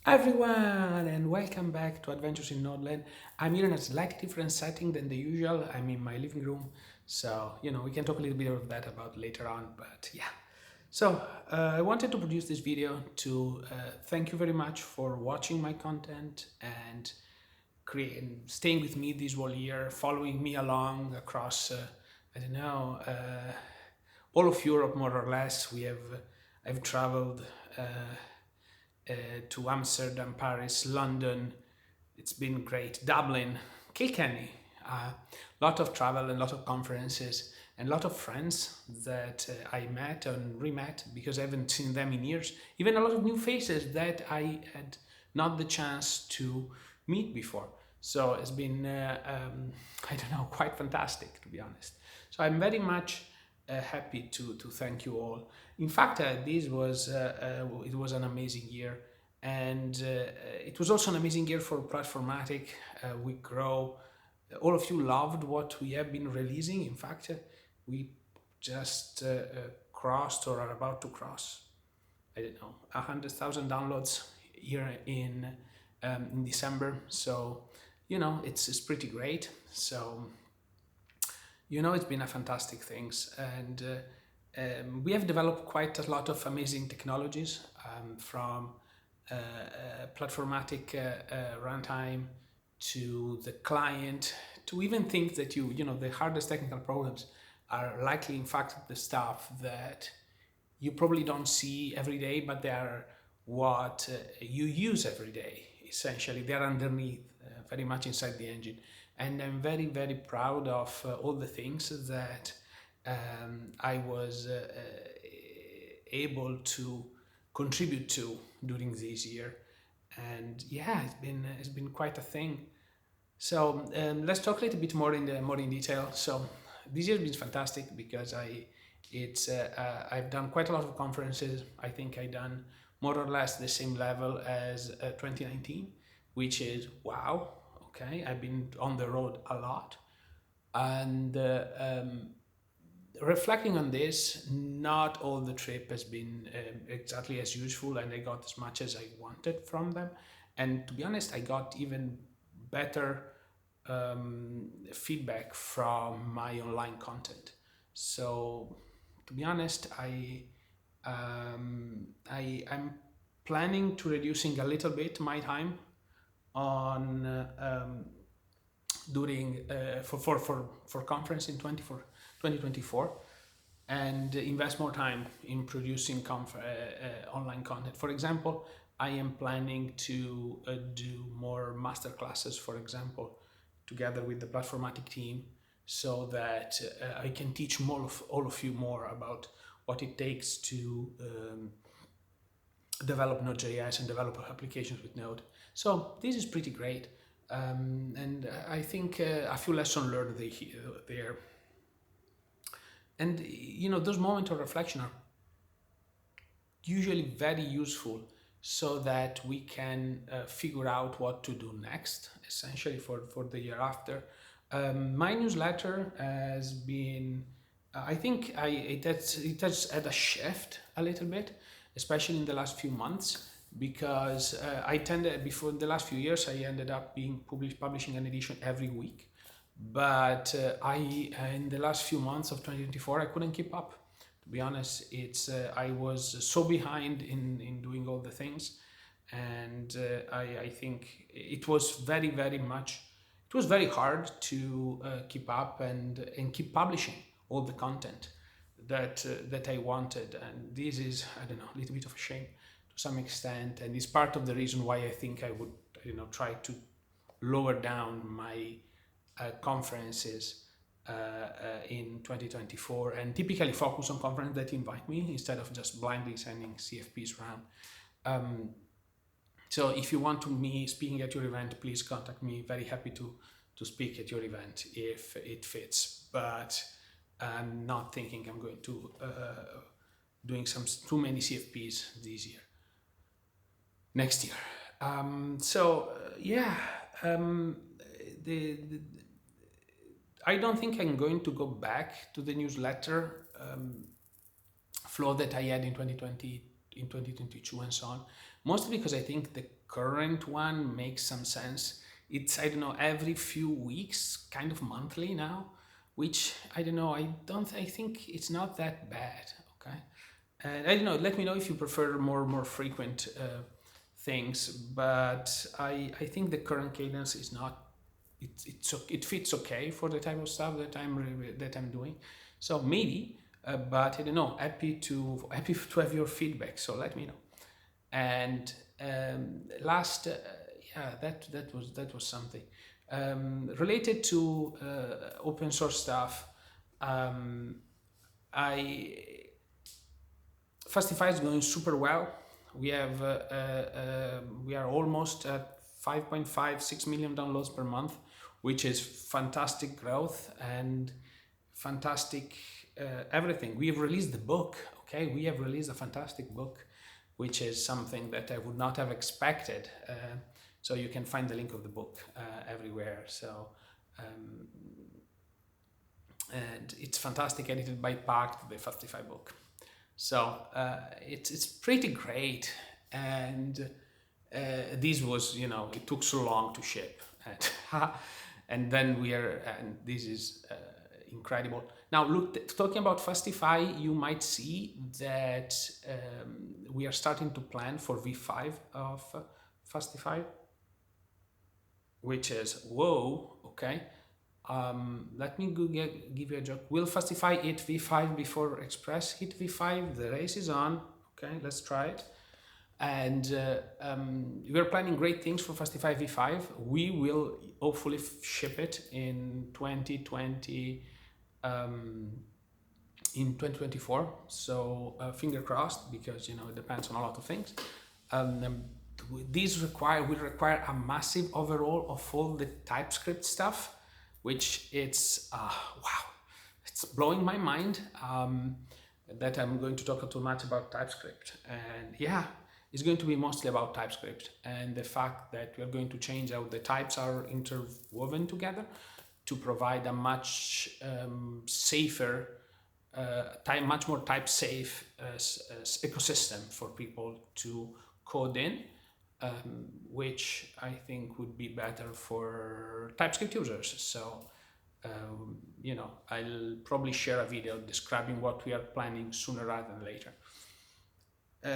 Hi everyone, and welcome back to Adventures in Nordland. I'm here in a slightly different setting than the usual. I'm in my living room, so we can talk a little bit of that about later on. But yeah, so I wanted to produce this video to thank you very much for watching my content and staying with me this whole year, following me along across I don't know all of Europe more or less. I've traveled. To Amsterdam, Paris, London. It's been great. Dublin, Kilkenny. A lot of travel and a lot of conferences and a lot of friends that I met and re-met because I haven't seen them in years. Even a lot of new faces that I had not the chance to meet before. So it's been, I don't know, quite fantastic to be honest. So I'm very much happy to thank you all. In fact, it was an amazing year, and it was also an amazing year for Platformatic. We grow. All of you loved what we have been releasing. In fact, we just crossed or are about to cross, I don't know, 100,000 downloads here in December. So it's pretty great. So it's been a fantastic things, and we have developed quite a lot of amazing technologies from platformatic runtime to the client, to even think that the hardest technical problems are likely in fact the stuff that you probably don't see every day, but they are what you use every day. Essentially, they are underneath, very much inside the engine. And I'm very, very proud of all the things that I was able to contribute to during this year. And yeah, it's been quite a thing. So let's talk a little bit more in detail. So this year has been fantastic because I've done quite a lot of conferences. I think I've done more or less the same level as 2019, which is wow. Okay, I've been on the road a lot, and reflecting on this, not all the trip has been exactly as useful, and I got as much as I wanted from them. And to be honest, I got even better feedback from my online content. So, to be honest, I'm planning to reducing a little bit my time on during for conference in 2024, and invest more time in producing online content. For example, I am planning to do more master classes, for example, together with the Platformatic team, so that I can teach more of all of you more about what it takes to develop Node.js and develop applications with Node. So this is pretty great. And I think a few lessons learned there. And those moments of reflection are usually very useful so that we can figure out what to do next, essentially for the year after. My newsletter has been, I think it has had a shift a little bit, especially in the last few months, because I tended, before the last few years, I ended up publishing an edition every week. But in the last few months of 2024, I couldn't keep up. To be honest, I was so behind in doing all the things, and I think it was it was very hard to keep up and keep publishing all the content that I wanted. And this is, I don't know, a little bit of a shame to some extent, and it's part of the reason why I think I would try to lower down my conferences in 2024, and typically focus on conferences that invite me instead of just blindly sending CFPs around. So if you want to me speaking at your event, please contact me. Very happy to speak at your event if it fits. But I'm not thinking I'm going to doing some too many CFPs this year. Next year. Yeah, the I don't think I'm going to go back to the newsletter flow that I had in in 2022 and so on. Mostly because I think the current one makes some sense. It's, I don't know, every few weeks, kind of monthly now, which I don't know. I think it's not that bad. Okay, and I don't know. Let me know if you prefer more frequent things. But I think the current cadence is not. It fits okay for the type of stuff that I'm doing. So maybe, but I don't know. Happy to have your feedback. So let me know. And last, yeah, that was something related to open source stuff. Um, I Fastify is going super well. We are almost at 5.56 million downloads per month, which is fantastic growth and fantastic everything. We have released the book. Okay, we have released a fantastic book, which is something that I would not have expected. So you can find the link of the book everywhere. So um, and it's fantastic, edited by Pact, the Fastify book. So it's pretty great, and this was, it took so long to ship, and then and this is incredible. Now look, talking about Fastify, you might see that we are starting to plan for V5 of Fastify, which is whoa, okay. Let me give you a joke. Will Fastify hit V5 before Express hit V5? The race is on. Okay, let's try it. And we're planning great things for Fastify V5. We will hopefully ship it in 2020, in 2024. So finger crossed, because it depends on a lot of things. These will require a massive overhaul of all the TypeScript stuff, which it's wow, it's blowing my mind that I'm going to talk too much about TypeScript. And yeah, it's going to be mostly about TypeScript and the fact that we're going to change how the types are interwoven together to provide a much safer, much more type safe ecosystem for people to code in, which I think would be better for TypeScript users. So, I'll probably share a video describing what we are planning sooner rather than later.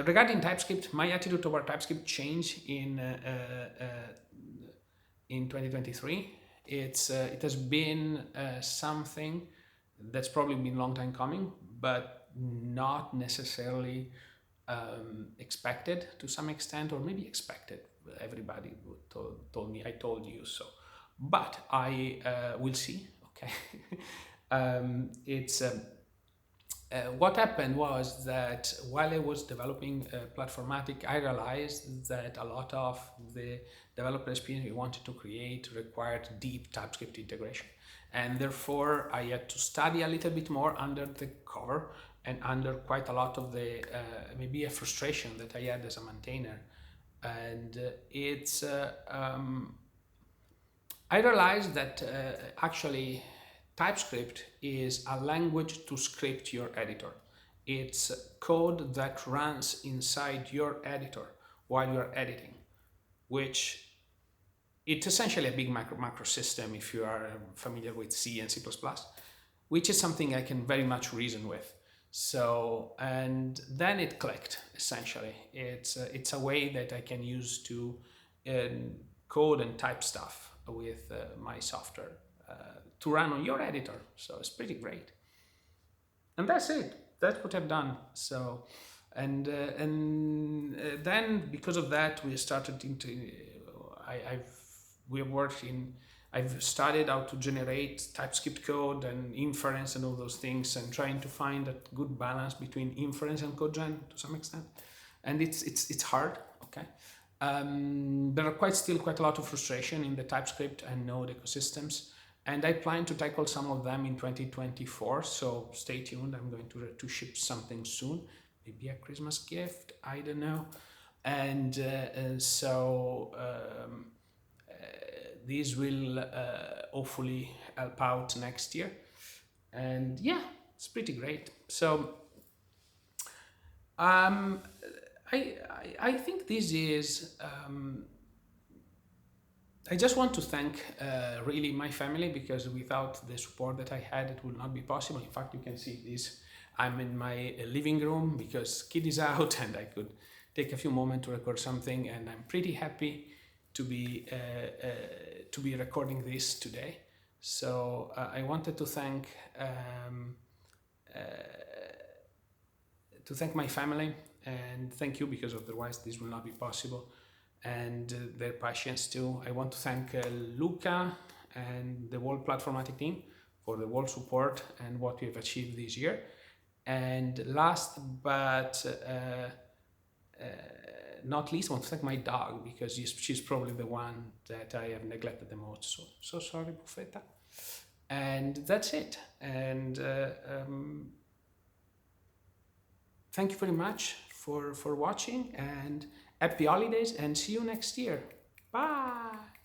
Regarding TypeScript, my attitude toward TypeScript changed in 2023. It has been something that's probably been a long time coming, but not necessarily expected to some extent, or maybe expected. Everybody told me, I told you so, but I will see. Okay. It's What happened was that while I was developing Platformatic, I realized that a lot of the developer experience we wanted to create required deep TypeScript integration. And therefore, I had to study a little bit more under the cover and under quite a lot of the, maybe a frustration that I had as a maintainer. And I realized that actually TypeScript is a language to script your editor. It's code that runs inside your editor while you're editing, which it's essentially a big macro system if you are familiar with C and C++, which is something I can very much reason with. So, and then it clicked, essentially. It's a way that I can use to code and type stuff with my software to run on your editor. So it's pretty great. And that's it. That's what I've done. So, and then because of that, we started into, I've studied how to generate TypeScript code and inference and all those things, and trying to find a good balance between inference and code gen to some extent. And it's hard, okay? There are still quite a lot of frustration in the TypeScript and Node ecosystems, and I plan to tackle some of them in 2024. So stay tuned. I'm going to ship something soon, maybe a Christmas gift. I don't know. And these will hopefully help out next year. And yeah, it's pretty great. So I think this is. I just want to thank really my family, because without the support that I had, it would not be possible. In fact, you can see this. I'm in my living room because kid is out, and I could take a few moments to record something, and I'm pretty happy to be recording this today. So I wanted uh, to thank my family and thank you, because otherwise this will not be possible, and their patience too. I want to thank Luca and the whole Platformatic team for the whole support and what we have achieved this year. And last but not least, I want to thank my dog, because she's probably the one that I have neglected the most. So sorry, Buffetta. And that's it. And thank you very much for watching, and happy holidays, and see you next year. Bye.